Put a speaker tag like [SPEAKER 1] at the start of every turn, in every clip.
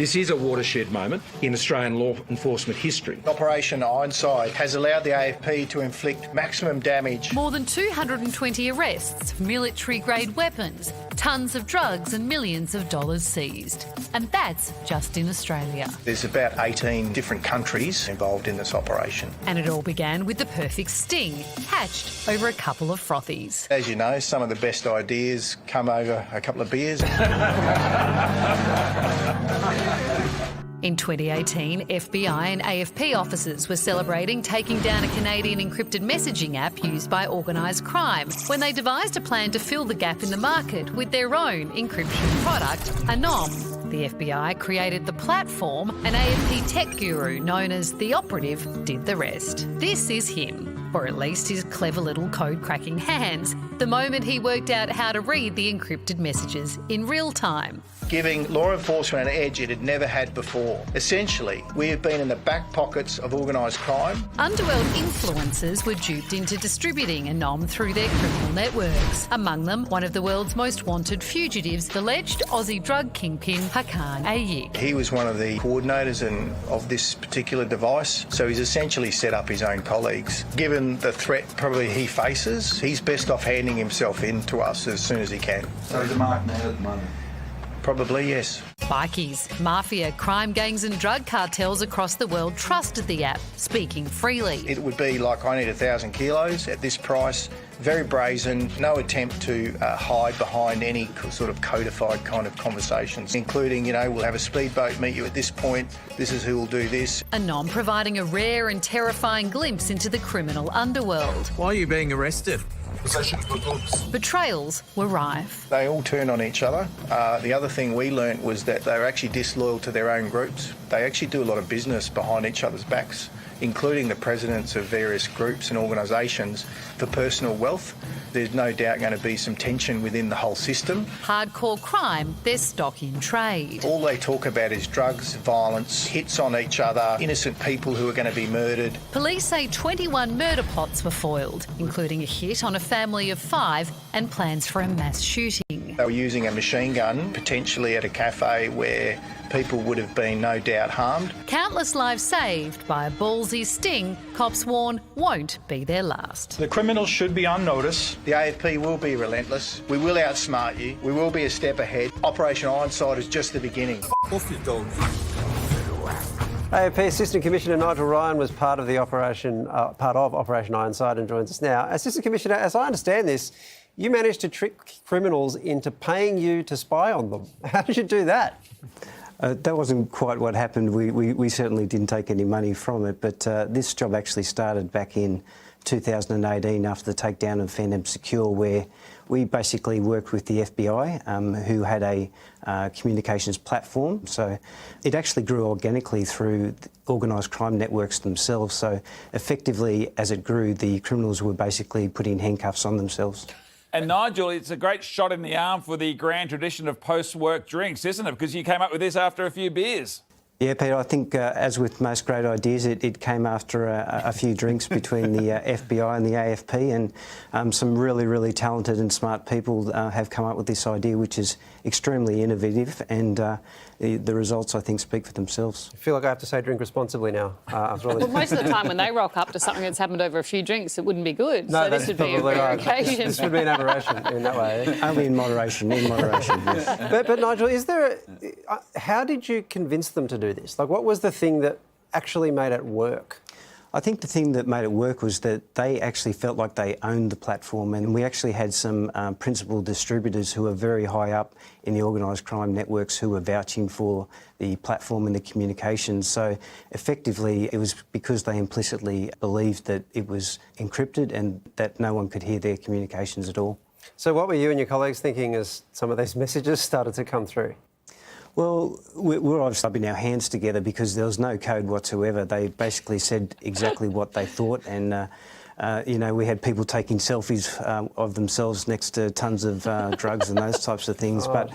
[SPEAKER 1] This is a watershed moment in Australian law enforcement history.
[SPEAKER 2] Operation Ironside has allowed the AFP to inflict maximum damage.
[SPEAKER 3] More than 220 arrests, military-grade weapons, tons of drugs and millions of dollars seized. And that's just in Australia.
[SPEAKER 2] There's about 18 different countries involved in this operation.
[SPEAKER 3] And it all began with the perfect sting, hatched over a couple of frothies.
[SPEAKER 2] As you know, some of the best ideas come over a couple of beers.
[SPEAKER 3] In 2018, FBI and AFP officers were celebrating taking down a Canadian encrypted messaging app used by organised crime when they devised a plan to fill the gap in the market with their own encryption product, Anom. The FBI created the platform, and AFP tech guru known as The Operative did the rest. This is him, or at least his clever little code-cracking hands, the moment he worked out how to read the encrypted messages in real time.
[SPEAKER 2] Giving law enforcement an edge it had never had before. Essentially, we have been in the back pockets of organised crime.
[SPEAKER 3] Underworld influencers were duped into distributing Anom through their criminal networks. Among them, one of the world's most wanted fugitives, the alleged Aussie drug kingpin Hakan Ayik.
[SPEAKER 2] He was one of the coordinators of this particular device, so he's essentially set up his own colleagues. Given the threat probably he faces, he's best off handing himself in to us as soon as he can.
[SPEAKER 4] So he's a marked man at the moment?
[SPEAKER 2] Probably, yes.
[SPEAKER 3] Bikies, mafia, crime gangs and drug cartels across the world trusted the app, speaking freely.
[SPEAKER 2] It would be like, I need 1,000 kilos at this price, very brazen, no attempt to hide behind any sort of codified kind of conversations, including, we'll have a speedboat meet you at this point, this is who will do this.
[SPEAKER 3] Anom providing a rare and terrifying glimpse into the criminal underworld.
[SPEAKER 5] Why are you being arrested?
[SPEAKER 4] Possession for books.
[SPEAKER 3] Betrayals were rife.
[SPEAKER 2] They all turn on each other. The other thing we learnt was that they were actually disloyal to their own groups. They actually do a lot of business behind each other's backs, including the presidents of various groups and organisations for personal wealth. There's no doubt going to be some tension within the whole system.
[SPEAKER 3] Hardcore crime, their stock in trade.
[SPEAKER 2] All they talk about is drugs, violence, hits on each other, innocent people who are going to be murdered.
[SPEAKER 3] Police say 21 murder plots were foiled, including a hit on a family of 5 and plans for a mass shooting.
[SPEAKER 2] They were using a machine gun, potentially at a cafe where people would have been no doubt harmed.
[SPEAKER 3] Countless lives saved by a ballsy sting cops warn won't be their last.
[SPEAKER 6] The criminals should be on notice.
[SPEAKER 2] The AFP will be relentless. We will outsmart you. We will be a step ahead. Operation Ironside is just the beginning.
[SPEAKER 4] Off you dogs.
[SPEAKER 7] AFP Assistant Commissioner Nigel Ryan was part of Operation Ironside and joins us now. Assistant Commissioner, as I understand this, you managed to trick criminals into paying you to spy on them. How did you do that?
[SPEAKER 8] That wasn't quite what happened. We certainly didn't take any money from it, but this job actually started back in 2018 after the takedown of FNM Secure, where we basically worked with the FBI, who had a communications platform. So it actually grew organically through organised crime networks themselves. So effectively, as it grew, the criminals were basically putting handcuffs on themselves.
[SPEAKER 9] And Nigel, it's a great shot in the arm for the grand tradition of post-work drinks, isn't it? Because you came up with this after a few beers.
[SPEAKER 8] Yeah, Peter, I think as with most great ideas, it came after a few drinks between the FBI and the AFP, and some really, really talented and smart people have come up with this idea, which is extremely innovative, and the results, I think, speak for themselves.
[SPEAKER 7] I feel like I have to say drink responsibly now. After all this.
[SPEAKER 10] Well, most of the time when they rock up to something that's happened over a few drinks, it wouldn't be good.
[SPEAKER 7] No,
[SPEAKER 10] so this would be a rare occasion.
[SPEAKER 7] This would be an aberration in that way.
[SPEAKER 8] Only in moderation, yes.
[SPEAKER 7] But Nigel, is there how did you convince them to do this? Like, what was the thing that actually made it work?
[SPEAKER 8] I think the thing that made it work was that they actually felt like they owned the platform, and we actually had some principal distributors who are very high up in the organised crime networks who were vouching for the platform and the communications. So effectively it was because they implicitly believed that it was encrypted and that no one could hear their communications at all.
[SPEAKER 7] So what were you and your colleagues thinking as some of these messages started to come through?
[SPEAKER 8] Well, we're obviously rubbing our hands together because there was no code whatsoever. They basically said exactly what they thought, and we had people taking selfies of themselves next to tons of drugs and those types of things. But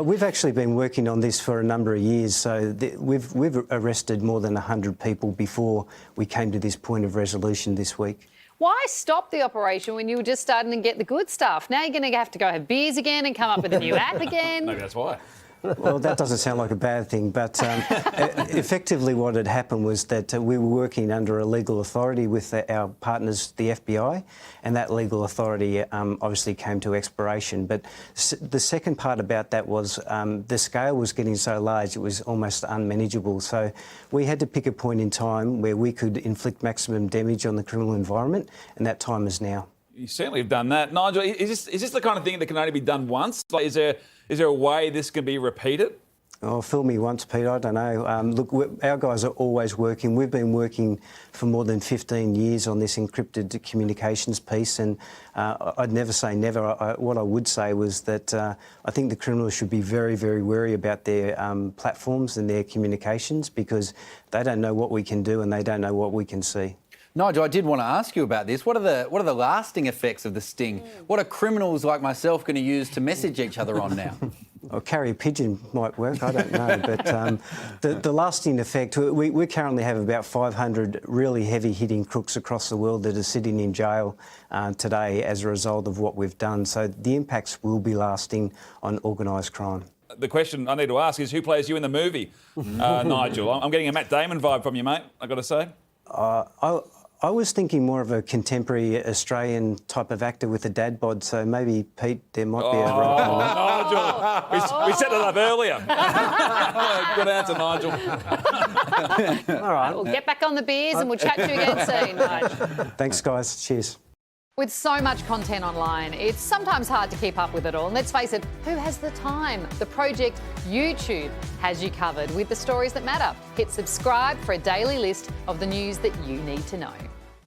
[SPEAKER 8] we've actually been working on this for a number of years, so we've arrested more than 100 people before we came to this point of resolution this week.
[SPEAKER 10] Why stop the operation when you were just starting to get the good stuff? Now you're going to have to go have beers again and come up with a new app again.
[SPEAKER 9] Maybe that's why.
[SPEAKER 8] Well, that doesn't sound like a bad thing, but effectively what had happened was that we were working under a legal authority with our partners, the FBI, and that legal authority obviously came to expiration. But the second part about that was the scale was getting so large it was almost unmanageable. So we had to pick a point in time where we could inflict maximum damage on the criminal environment, and that time is now.
[SPEAKER 9] You certainly have done that. Nigel, is this the kind of thing that can only be done once? Like, is there a way this can be repeated?
[SPEAKER 8] Oh, fool me once, Pete, I don't know. Look, our guys are always working. We've been working for more than 15 years on this encrypted communications piece, and I'd never say never. What I would say was that I think the criminals should be very, very wary about their platforms and their communications, because they don't know what we can do and they don't know what we can see.
[SPEAKER 5] Nigel, I did want to ask you about this. What are the lasting effects of the sting? What are criminals like myself going to use to message each other on now?
[SPEAKER 8] Or carry a pigeon might work, I don't know. But the lasting effect, we currently have about 500 really heavy-hitting crooks across the world that are sitting in jail today as a result of what we've done. So the impacts will be lasting on organised crime.
[SPEAKER 9] The question I need to ask is, who plays you in the movie, Nigel? I'm getting a Matt Damon vibe from you, mate, I've got to say.
[SPEAKER 8] I was thinking more of a contemporary Australian type of actor with a dad bod, so maybe, Pete, there might be a role in that.
[SPEAKER 9] Nigel, we set it up earlier. Good answer, Nigel.
[SPEAKER 7] All right.
[SPEAKER 10] We'll get back on the beers and we'll chat to you again soon, Nigel.
[SPEAKER 8] Thanks, guys. Cheers.
[SPEAKER 10] With so much content online, it's sometimes hard to keep up with it all. And let's face it, who has the time? The Project YouTube has you covered with the stories that matter. Hit subscribe for a daily list of the news that you need to know.